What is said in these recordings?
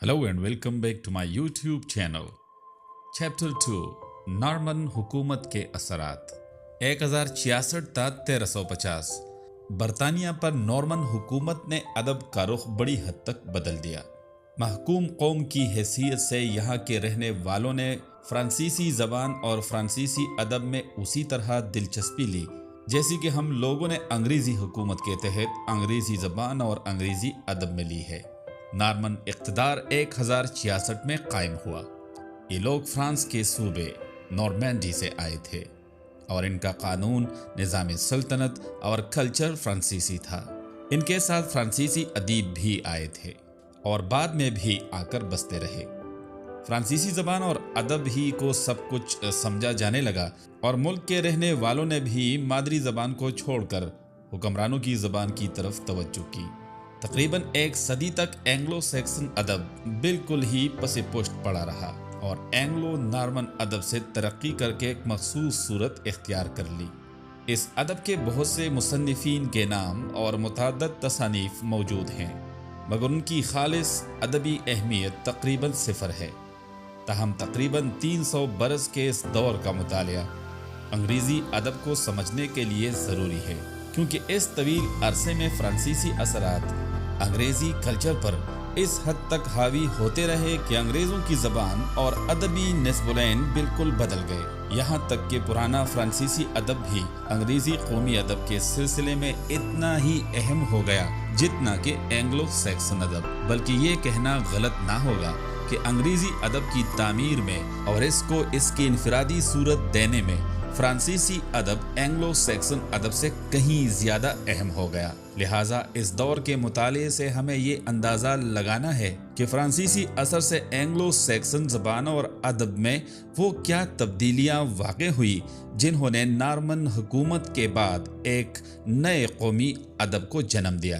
Hello and welcome back to my YouTube channel. Chapter 2 Norman हुकूमत के असरात 1066 تا 1350 बरतानिया पर नॉर्मन हुकूमत ने अदब का रुख बड़ी हद तक बदल दिया। महकूम कौम की हैसियत से यहाँ के रहने वालों ने फ्रांसीसी ज़बान और फ्रांसीसी अदब में उसी तरह दिलचस्पी ली जैसी कि हम लोगों ने अंग्रेज़ी हुकूमत के तहत अंग्रेज़ी ज़बान और अंग्रेज़ी अदब में ली है। नॉर्मन इक़्तिदार 1066 में कायम हुआ। ये लोग फ्रांस के सूबे नॉर्मैंडी से आए थे और इनका कानून, निज़ाम सल्तनत और कल्चर फ्रांसीसी था। इनके साथ फ्रांसीसी अदीब भी आए थे और बाद में भी आकर बसते रहे। फ्रांसीसी ज़बान और अदब ही को सब कुछ समझा जाने लगा और मुल्क के रहने वालों ने भी मादरी ज़बान को छोड़कर हुक्मरानों की ज़बान की तरफ तवज्जो की। तकरीबन एक सदी तक एंग्लो सैक्सन अदब बिल्कुल ही पसे पुष्ट पड़ा रहा और एंग्लो नॉर्मन अदब से तरक्की करके एक मखसूस सूरत इख्तियार कर ली। इस अदब के बहुत से मुसन्निफीन के नाम और मुतअद्दिद तसानीफ मौजूद हैं, मगर उनकी खालिस अदबी अहमियत तकरीबन सिफर है। ताहम तकरीबन 300 बरस के इस दौर का मुतालिया अंग्रेज़ी अदब को समझने के लिए ज़रूरी है, क्योंकि इस तवील अरसे में फ्रांसीसी असरात अंग्रेज़ी कल्चर पर इस हद तक हावी होते रहे कि अंग्रेज़ों की ज़बान और अदबी नस्बुलैन बिल्कुल बदल गए। यहाँ तक कि पुराना फ्रांसीसी अदब भी अंग्रेज़ी कौमी अदब के सिलसिले में इतना ही अहम हो गया जितना कि एंग्लो सैक्सन अदब। बल्कि ये कहना गलत ना होगा कि अंग्रेज़ी अदब की तामीर में और इसको इसकी इनफरादी सूरत देने में फ्रांसीसी अदब एंग्लो सैक्सन अदब से कहीं ज़्यादा अहम हो गया। लिहाजा इस दौर के मुताले से हमें ये अंदाज़ा लगाना है कि फ्रांसीसी असर से एंग्लो सैक्सन ज़बान और अदब में वो क्या तब्दीलियाँ वाक़ हुई जिन्होंने नॉर्मन हुकूमत के बाद एक नए कौमी अदब को जन्म दिया।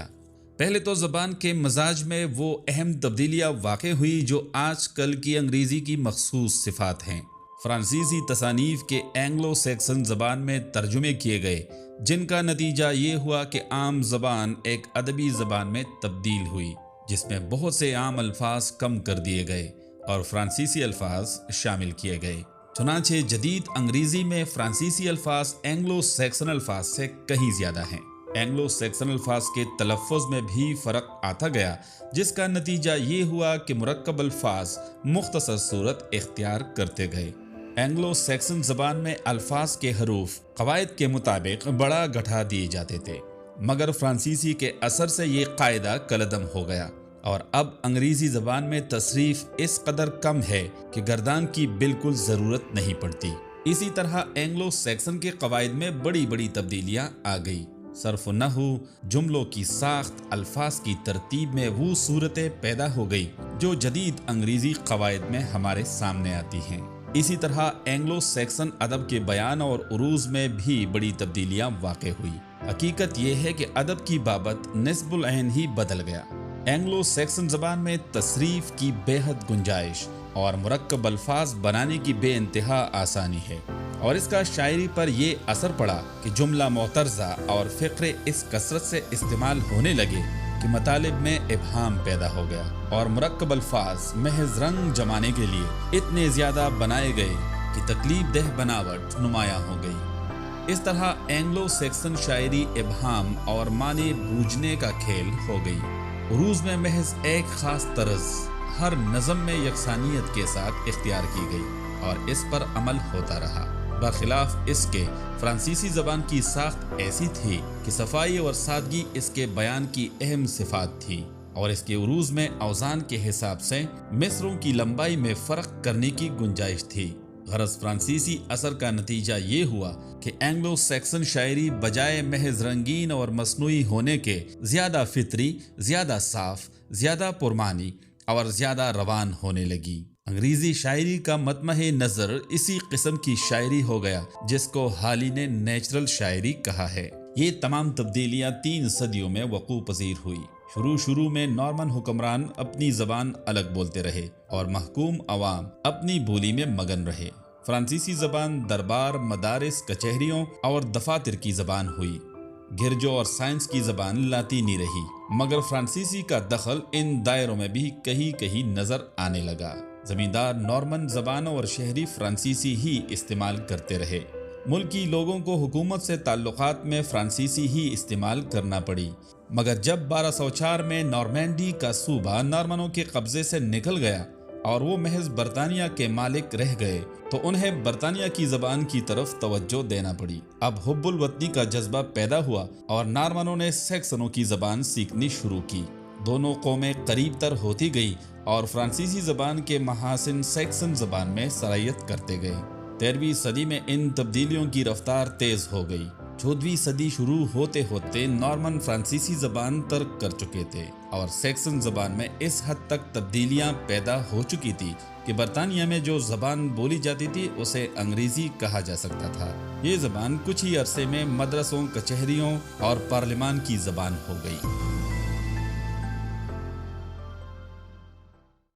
पहले तो ज़बान के मजाज में वो अहम तब्दीलियाँ वाक़ हुई जो आज कल की अंग्रेज़ी की मखसूस सिफ़ात हैं। फ्रांसीसी तसानीफ के एंग्लो सैक्सन ज़बान में तर्जुमे किए गए, जिनका नतीजा ये हुआ कि आम ज़बान एक अदबी ज़बान में तब्दील हुई, जिसमें बहुत से आम अल्फाज कम कर दिए गए और फ्रांसीसी अल्फाज शामिल किए गए। चुनांचे जदीद अंग्रेज़ी में फ्रांसीसी अल्फाज एंग्लो सैक्सन अल्फाज से कहीं ज़्यादा हैं। एंग्लो सैक्सन अल्फाज के तलफ़्फ़ुज़ में भी फ़र्क आता गया, जिसका नतीजा ये हुआ कि मुरक्कब अल्फाज मुख्तसर सूरत इख्तियार करते गए। एंग्लो सैक्सन ज़बान में अल्फाज के हरूफ कवायद के मुताबिक बड़ा गठा दिए जाते थे, मगर फ्रांसीसी के असर से ये कायदा कलअदम हो गया और अब अंग्रेज़ी ज़बान में तसरीफ़ इस कदर कम है कि गर्दान की बिल्कुल ज़रूरत नहीं पड़ती। इसी तरह एंग्लो सैक्सन के कवायद में बड़ी बड़ी तब्दीलियाँ आ गई। सर्फ नहू, जुमलों की साख्त, अल्फाज की तरतीब में वो सूरतें पैदा हो गई जो जदीद अंग्रेज़ी कवायद में हमारे सामने आती हैं। इसी तरह एंग्लो सैक्सन अदब के बयान और उरूज में भी बड़ी तब्दीलियाँ वाक़ हुई। हकीकत यह है कि अदब की बाबत निस्बुल ऐन ही बदल गया। एंग्लो सैक्सन ज़बान में तसरीफ़ की बेहद गुंजाइश और मुरक्कब अल्फाज बनाने की बेइंतहा आसानी है और इसका शायरी पर यह असर पड़ा कि जुमला मोतरज़ा और फ़िक्रे इस कसरत से इस्तेमाल होने लगे कि मतालिब में इबहाम पैदा हो गया और मुरक्कब अल्फाज महज रंग जमाने के लिए इतने ज़्यादा बनाए गए कि तकलीफ देह बनावट नुमायाँ हो गई। इस तरह एंग्लो सैक्सन शायरी इबहाम और माने बूझने का खेल हो गई। उरूज में महज एक ख़ास तर्ज हर नज़म में यकसानियत के साथ इख्तियार की गई और इस पर अमल होता रहा। बरखिलाफ इसके फ्रांसीसी ज़बान की साख्त ऐसी थी कि सफाई और सादगी इसके बयान की अहम सिफात थी और इसके उरूज में औज़ान के हिसाब से मिसरों की लंबाई में फ़र्क करने की गुंजाइश थी। गरज फ्रांसीसी असर का नतीजा ये हुआ कि एंग्लो सैक्सन शायरी बजाय महज रंगीन और मसनूई होने के ज़्यादा फितरी, ज़्यादा साफ, ज़्यादा पुरमानी और ज़्यादा रवान होने लगी। अंग्रेज़ी शायरी का मतमहे नज़र इसी किस्म की शायरी हो गया जिसको हाली ने नेचुरल शायरी कहा है। ये तमाम तब्दीलियाँ 3 सदियों में वक़ू पज़ीर हुई। शुरू में नॉर्मन हुक्मरान अपनी ज़बान अलग बोलते रहे और महकूम अवाम अपनी बोली में मगन रहे। फ्रांसीसी ज़बान दरबार, मदारिस, कचहरियों और दफातर की ज़बान हुई, گرجوں اور سائنس کی زبان لاطینی رہی، مگر فرانسیسی کا دخل ان دائروں میں بھی کہیں کہیں نظر آنے لگا۔ زمیندار نارمن زبانوں اور شہری فرانسیسی ہی استعمال کرتے رہے۔ ملکی لوگوں کو حکومت سے تعلقات میں فرانسیسی ہی استعمال کرنا پڑی، مگر جب 1204 میں نارمینڈی کا صوبہ نارمنوں کے قبضے سے نکل گیا اور وہ محض برطانیہ کے مالک رہ گئے تو انہیں برطانیہ کی زبان کی طرف توجہ دینا پڑی۔ اب حب الوطنی کا جذبہ پیدا ہوا اور نارمنوں نے سیکسنوں کی زبان سیکھنی شروع کی۔ دونوں قومیں قریب تر ہوتی گئی اور فرانسیسی زبان کے محاسن سیکسن زبان میں سرایت کرتے گئے۔ 13ویں صدی میں ان تبدیلیوں کی رفتار تیز ہو گئی۔ 14ویں صدی شروع ہوتے ہوتے نارمن فرانسیسی زبان ترک کر چکے تھے اور سیکسن زبان میں اس حد تک تبدیلیاں پیدا ہو چکی تھی کہ برطانیہ میں جو زبان بولی جاتی تھی اسے انگریزی کہا جا سکتا تھا۔ یہ زبان کچھ ہی عرصے میں مدرسوں، کچہریوں اور پارلیمان کی زبان ہو گئی۔